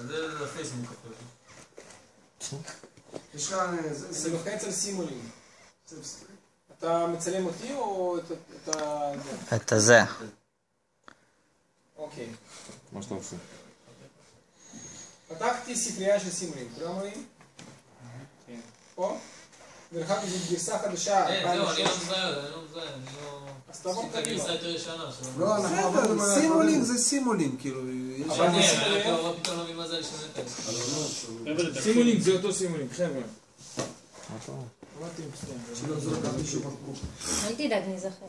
זה הפייסבוק אפילו. יש לך... זה לוחץ על סימולים. אתה מצלם אותי או את ה... את הזה. אוקיי. מה שאתה עושה? פתחתי ספרייה של סימולים, כולם רואים? כן. פה? דרך אגב, זו גרסה חדשה. זהו, אני לא מזהה, אני לא... אז תעבור את הגרסה יותר ישנה. לא, אנחנו עברנו על סימולים זה סימולים, כאילו... אבל אני לא פתאום לא מבין מה זה לשנות את זה. סימולים זה אותו סימולים, חבר'ה. מה אתה אומר? שלא זו לקח מישהו בקבוק. אל תדאג, נזכר.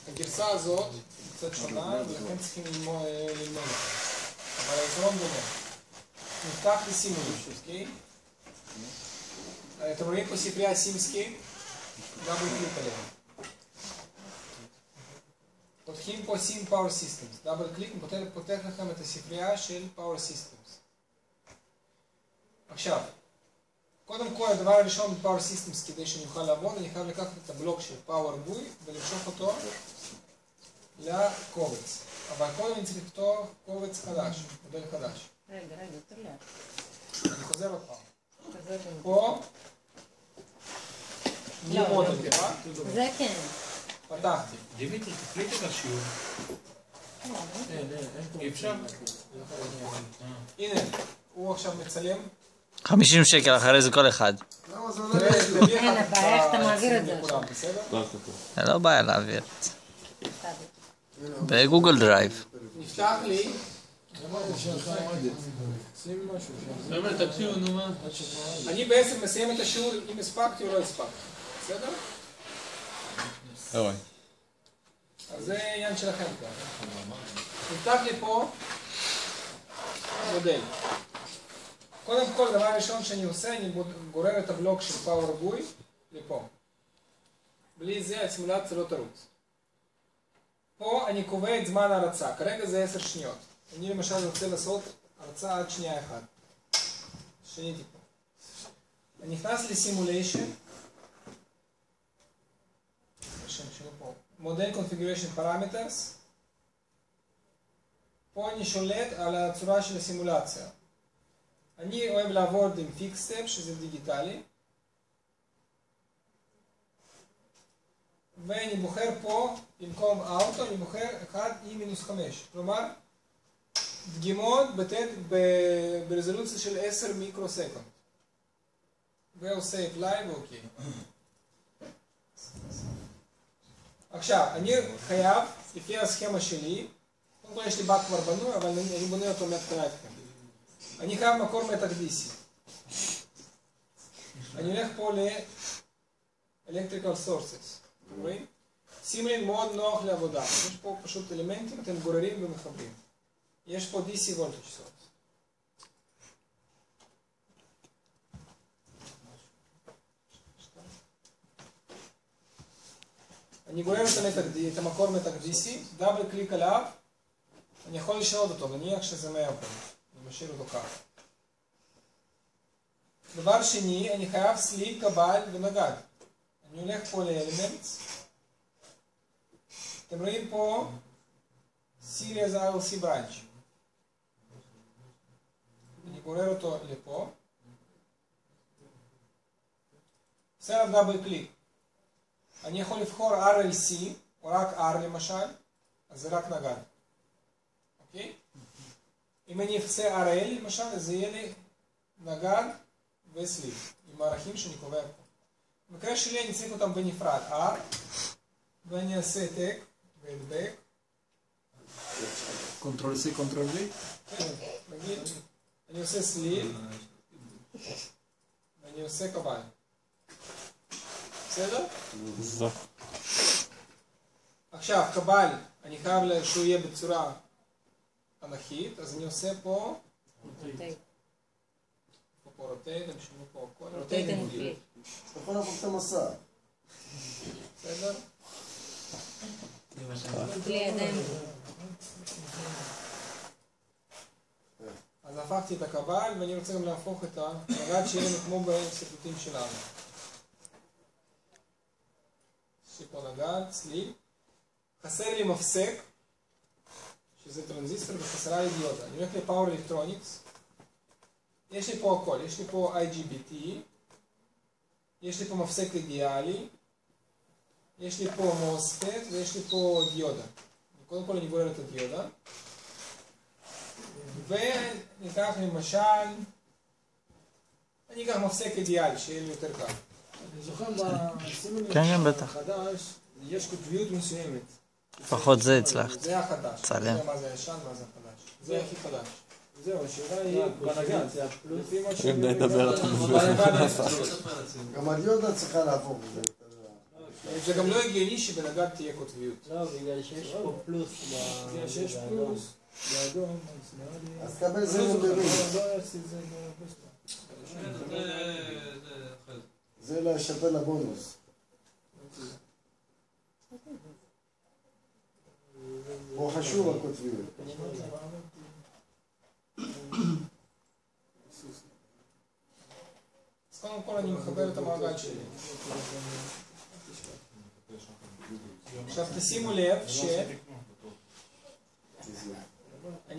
הגרסה הזאת היא קצת שונה, ולכן צריכים ללמוד אותה. אבל העיקרון דומה. נפתח לסימולים, אוקיי? אתם רואים פה ספרייה סימסקייפ? דאבל קליק עליה. פותחים פה סים פאוור סיסטמס. דאבל קליק פותח לכם את הספרייה של פאוור סיסטמס. עכשיו, קודם כל הדבר הראשון בפאוור סיסטמס כדי שאני אוכל לעבוד, אני חייב לקחת את הבלוק של פאוור בוי ולמשוך אותו לקובץ. אבל קודם אני צריך לפתוח קובץ חדש, מודל חדש. רגע, יותר לאט. אני חוזר עוד פעם. פה, נימוד המקרה. זה כן. פתחתי. דימיטרי, תקליט את השיעור. אי אפשר? הנה, הוא עכשיו מצלם. 50 שקל אחרי זה כל אחד. למה זה לא... אין, הבעיה איך אתה מעביר את זה עכשיו. זה לא בעיה להעביר. בגוגל דרייב. נפתח לי. תקשיבו, נו מה? אני בעצם מסיים את השיעור אם הספקתי או לא הספקתי. בסדר? אוי. אז זה עניין שלכם כאן. נפתח לי פה מודל. קודם כל, דבר ראשון שאני עושה, אני גורר את הבלוק של פאוור בוי לפה. בלי זה הסימולציה לא תרוץ. פה אני קובע את זמן ההרצה, כרגע זה 10 שניות. אני למשל רוצה לעשות הרצה עד שנייה אחת. שיניתי פה. אני נכנס לסימוליישן. מודל configuration parameters. פה אני שולט על הצורה של הסימולציה. אני אוהב לעבוד עם fix step, שזה דיגיטלי. ואני בוחר פה, במקום אוטו, אני בוחר 1E-5. כלומר, דגימות ברזולוציה של 10 מיקרוסקונד. ועושה apply ואוקיי. עכשיו, אני חייב, לפי הסכמה שלי, קודם כל יש לי באג כבר בנוי, אבל אני בונה אותו מהתחלה איתכם. אני חייב מקור מתח DC. אני הולך פה ל-Electrical Sources. רואים? סימולין מאוד נוח לעבודה. יש פה פשוט אלמנטים, אתם גוררים ומחברים. יש פה DC Voltage Source. אני גורר את המקור מתח DC, דאבל קליק עליו, אני יכול לשנות אותו, נניח שזה 100 פה. אני משאיר אותו ככה. דבר שני, אני חייב סליק, קבל ונגד. אני הולך פה לאלמנטס. אתם רואים פה Series ILC Branch. אני גורר אותו לפה. עושה עליו דאבל קליק. אני יכול לבחור RLC, או רק R למשל, אז זה רק נגד. אוקיי? אם אני אפצה RL למשל, אז זה יהיה לי נגד וסליק, עם הערכים שאני קובע פה. במקרה שלי אני צריך אותם בנפרד, R, ואני אעשה טק והדבק. קונטרול C, קונטרול V? כן, נגיד, אני עושה סליל, ואני עושה קבל. בסדר? עכשיו, קבל, אני חייב שהוא יהיה בצורה אנכית, אז אני עושה פה רוטייט, אני שומע פה הכל, רוטייט אנגלית. יכול להפוך את המסע. בסדר? בלי ידיים. אז הפכתי את הקבל, ואני רוצה גם להפוך את הנגד שיהיה לנו כמו בסיפוטים שלנו. יש לי פה נגד, סליל. חסר לי מפסק, שזה טרנזיסטור וחסרה לי דיודה. אני הולך לפאור אלקטרוניקס, יש לי פה הכל, יש לי פה IGBT, יש לי פה מפסק אידיאלי, יש לי פה מוספט ויש לי פה דיודה. קודם כל אני גורר את הדיודה, וניקח למשל, אני אקח מפסק אידיאלי, שיהיה לי יותר קל. אני זוכר בסימון כן, בטח. החדש, יש קוטביות מסוימת. לפחות זה הצלחת. זה החדש. צלם. אני יודע מה זה הישן, מה זה החדש. זה הכי חדש. זהו, השאלה היא בנגן, לפי מה אם די לדבר על גם הדיודה צריכה לעבור. זה גם לא הגיוני שבנגד תהיה קוטביות. לא, בגלל שיש פה פלוס בגלל שיש פלוס, באדום, אז קבל זרם במין. זה לשפר לבונוס. פה חשוב הקוטביות. אז קודם כל אני מחבר את המעגל שלי. עכשיו תשימו לב שאני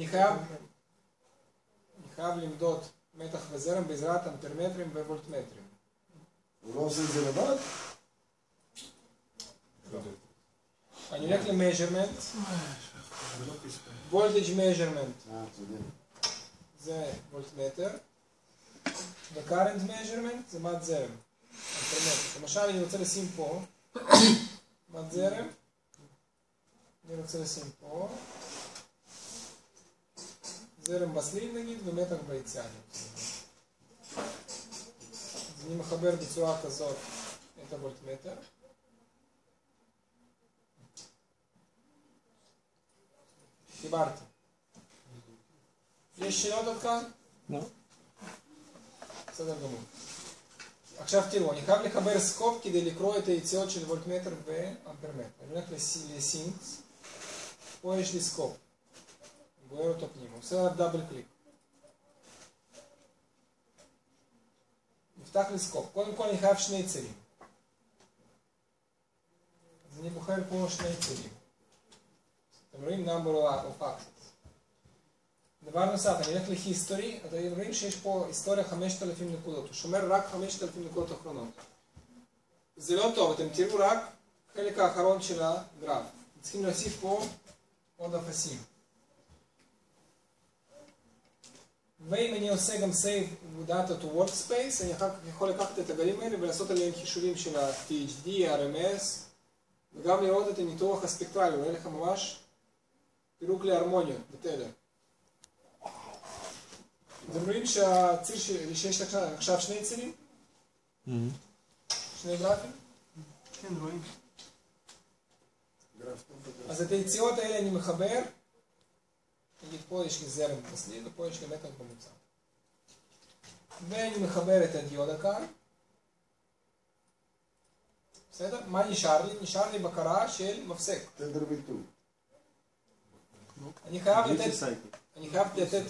חייב למדוד מתח וזרם בעזרת אמפרמטרים ווולטמטרים. הוא לא עושה את זה לבד? אני הולך ל-measurement, voltage measurement זה וולטמטר, ו-current measurement זה מד זרם, אמפרמטר. למשל אני רוצה לשים פה מד זרם, אני רוצה לשים פה זרם בסליל נגיד ומתח ביציאה. אז אני מחבר בצורה כזאת את הוולטמטר. דיברתי. יש שאלות עד כאן? לא. בסדר גמור. עכשיו תראו, אני חייב לחבר סקופ כדי לקרוא את היציאות של וולטמטר ואמפרמטר. אני הולך לסינקס, פה יש לי סקופ. אני גוער אותו פנימה, עושה עליו דאבל קליק. נפתח לי סקופ. קודם כל אני חייב שני צירים. אז אני בוחר פה שני צירים. אתם רואים number of axes. דבר נוסף, אני הולך להיסטורי, אתם רואים שיש פה היסטוריה 5,000 נקודות, הוא שומר רק 5,000 נקודות אחרונות. זה לא טוב, אתם תראו רק חלק האחרון של הגרף. צריכים להוסיף פה עוד אפסים. ואם אני עושה גם save data to workspace, אני יכול לקחת את הגלים האלה ולעשות עליהם חישובים של ה-THD, RMS, וגם לראות את הניתוח הספקטרלי, הוא יראה לך ממש פירוק להרמוניות, בתדר. אתם רואים שהציר שיש עכשיו שני צירים? שני גרפים? כן, רואים. אז את היציאות האלה אני מחבר. נגיד פה יש לי זרם בסליל ופה יש לי מתח במוצע. ואני מחבר את הדיודה כאן. בסדר? מה נשאר לי? נשאר לי בקרה של מפסק. תדר ביטוי. אני חייב לתת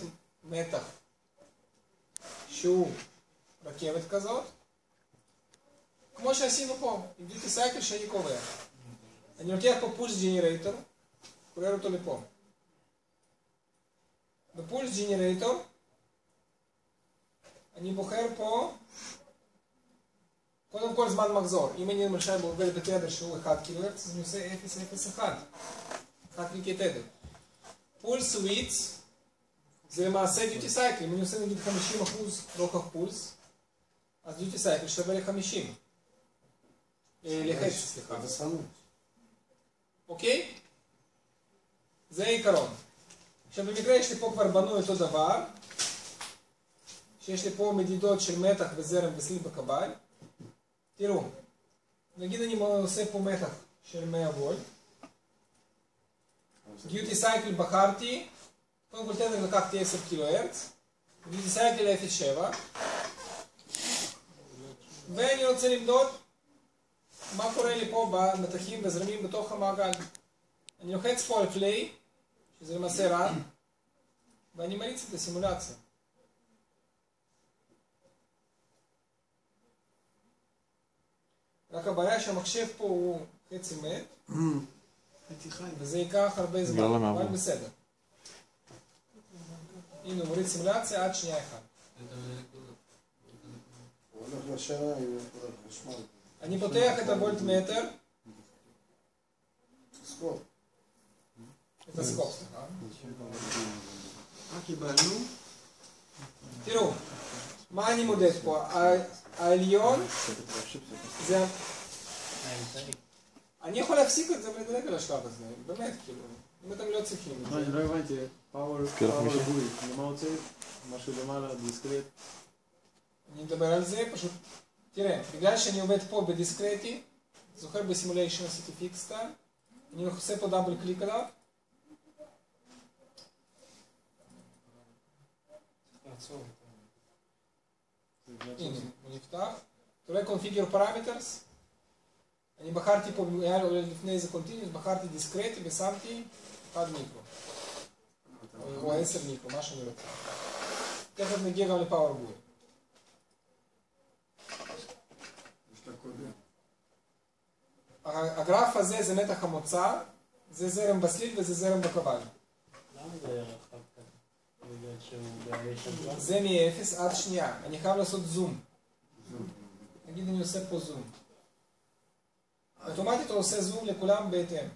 מתח שהוא רכבת כזאת, כמו שעשינו פה, עם דיוטי סייקל שאני קובע. אני לוקח פה פולס ג'נרטור, קורר אותו לפה. בפולס ג'נרטור אני בוחר פה קודם כל זמן מחזור. אם אני למשל עובד בתדר שהוא 1 קילוהרץ, אז אני עושה 0.01, 1 חלקי תדר. פולס וויץ זה למעשה דיוטי סייקל. אם אני עושה נגיד 50% רוחב פולס, אז דיוטי סייקל שווה ל-50. לחצי, סליחה. אוקיי? זה העיקרון. עכשיו במקרה יש לי פה כבר בנוי אותו דבר, שיש לי פה מדידות של מתח וזרם וסליל בקבל. תראו, נגיד אני עושה פה מתח של 100 וולט. דיוטי סייקל בחרתי, קודם כל תדר לקחתי 10 קילוהרץ, דיוטי סייקל 0.7, ואני רוצה למדוד מה קורה לי פה במתחים וזרמים בתוך המעגל. אני לוחץ פה על פליי, שזה למעשה run, ואני מריץ את הסימולציה. רק הבעיה שהמחשב פה הוא חצי מת, וזה ייקח הרבה זמן, אבל בסדר. הנה הוא מוריד סימולציה עד שנייה אחת. הוא הולך לשנה עם חשמל. אני פותח את הוולטמטר. סקופ. את הסקופ, סליחה. מה קיבלנו? תראו, מה אני מודד פה? העליון זה... אני יכול להפסיק את זה ולדלג על השלב הזה, באמת, כאילו, אם אתם לא צריכים את זה. אני לא הבנתי, פאוור בוי, למה רוצה? משהו למעלה, דיסקרט? אני מדבר על זה, פשוט, תראה, בגלל שאני עובד פה בדיסקרטי, זוכר בסימוליישן עשיתי פיקסטה, אני עושה פה דאבל קליק עליו. הנה, הוא נפתח. אתה רואה configure parameters? אני בחרתי פה, היה לפני איזה continuous, בחרתי דיסקרטי ושמתי 1 מיקרו. או 10 מיקרו, מה שאני רוצה. תכף נגיע גם לפאוור בוי. הגרף הזה זה מתח המוצא, זה זרם בסליל וזה זרם בקבל. למה זה רחב כזה? בגלל שהוא באש הגרף? זה מ-0 עד שנייה. אני חייב לעשות זום. נגיד אני עושה פה זום. אוטומטית הוא עושה זום לכולם בהתאם.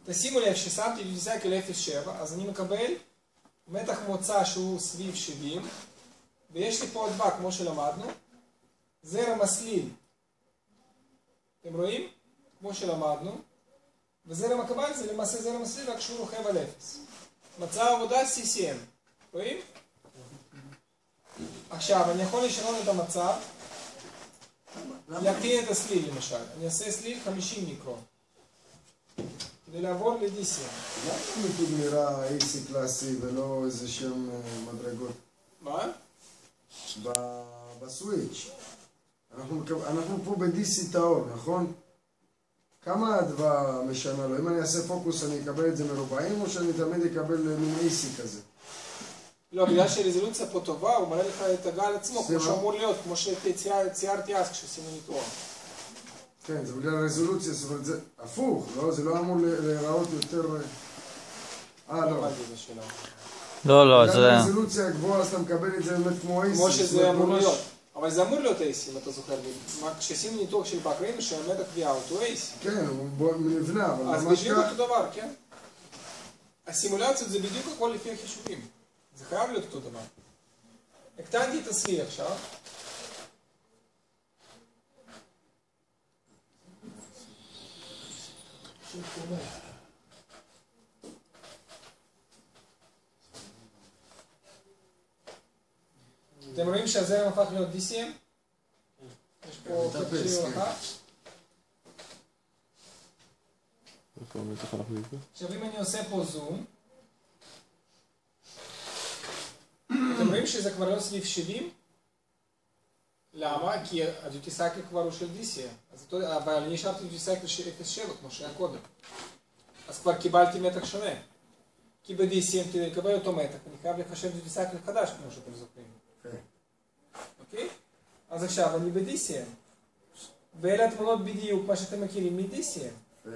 תשימו לב ששמתי דיוטי סייקל 0.7, אז אני מקבל מתח מוצא שהוא סביב 70, ויש לי פה אדווה כמו שלמדנו, זרם הסליל. אתם רואים? כמו שלמדנו. וזרם הקבל זה למעשה זרם הסליל רק שהוא רוכב על 0. מצב עבודה CCM. רואים? עכשיו, אני יכול לשנות את המצב, להקטין את הסליל למשל. אני אעשה סליל 50 מיקרון. כדי לעבור ל-DCM. למה המיתוג נראה AC קלאסי ולא איזה שם מדרגות? מה? בסוויץ'. אנחנו פה ב-DC טהור, נכון? כמה אדווה משנה לו? אם אני אעשה פוקוס אני אקבל את זה מרובעים או שאני תמיד אקבל מין AC כזה? לא, בגלל שהרזולוציה פה טובה, הוא מראה לך את הגל עצמו, כמו שאמור להיות, כמו שציירתי אז כשעשינו ניתוח. כן, זה בגלל הרזולוציה, זאת אומרת, זה הפוך, לא? זה לא אמור להיראות יותר... לא. לא, זה... בגלל הרזולוציה הגבוהה, אז אתה מקבל את זה באמת כמו AC. כמו שזה אמור להיות. אבל זה אמור להיות AC, אם אתה זוכר. כשעשינו ניתוח של באק ראינו שהמתח קביעה הוא AC. כן, הוא נבנה, אבל אז ממש בדיוק כך... אותו דבר, כן? הסימולציות זה בדיוק הכל לפי החישובים. זה חייב להיות אותו דבר. הקטנתי את הסליל עכשיו. אתם רואים שהזרם הפך להיות DCM? יש פה קטע שלי הולכה. עכשיו אם אני עושה פה זום, אתם רואים שזה כבר לא סביב 70? למה? כי הדיוטי סייקל כבר הוא של DCM. אבל אני השארתי דיוטי סייקל של 0.7 כמו שהיה קודם. אז כבר קיבלתי מתח שונה. כי ב-DCM כדי לקבל אותו מתח, אני חייב לחשב דיוטי סייקל חדש כמו שאתם זוכרים. אוקיי? אז עכשיו אני ב-DCM. ואלה התמונות בדיוק מה שאתם מכירים מ-DCM.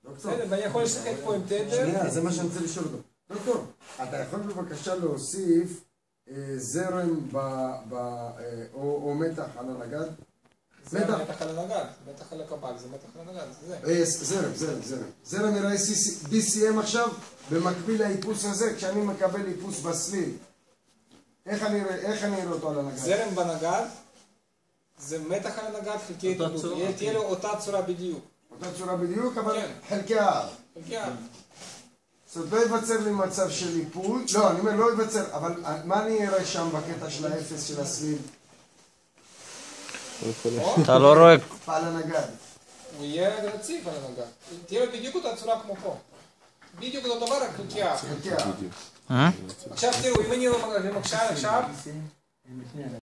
בסדר, ואני יכול לשחק פה עם תדר. שנייה, זה מה שאני רוצה לשאול אותו. דוקטור, אתה יכול בבקשה להוסיף זרם או מתח על הנגד? זה מתח על הנגד, מתח על הקבל, זה מתח על הנגד, זה זרם. זרם נראה DCM עכשיו, במקביל לאיפוס הזה, כשאני מקבל איפוס בסליל. איך אני אראה אותו על הנגד? זרם בנגד, זה מתח על הנגד חלקי התנגדות. תהיה לו אותה צורה בדיוק. אותה צורה בדיוק, אבל חלקי הער. חלקי הער. זאת אומרת, לא ייווצר לי מצב של איפוס. לא, אני אומר, לא ייווצר, אבל מה אני אראה שם בקטע של האפס של הסליל? אתה לא רואה... על הנגד. הוא יהיה רציף על הנגד. תהיה לו בדיוק אותה צורה כמו פה. בדיוק אותו דבר, רק חלקי הער. חלקי הער. עכשיו תראו, אם אני מקשה עכשיו...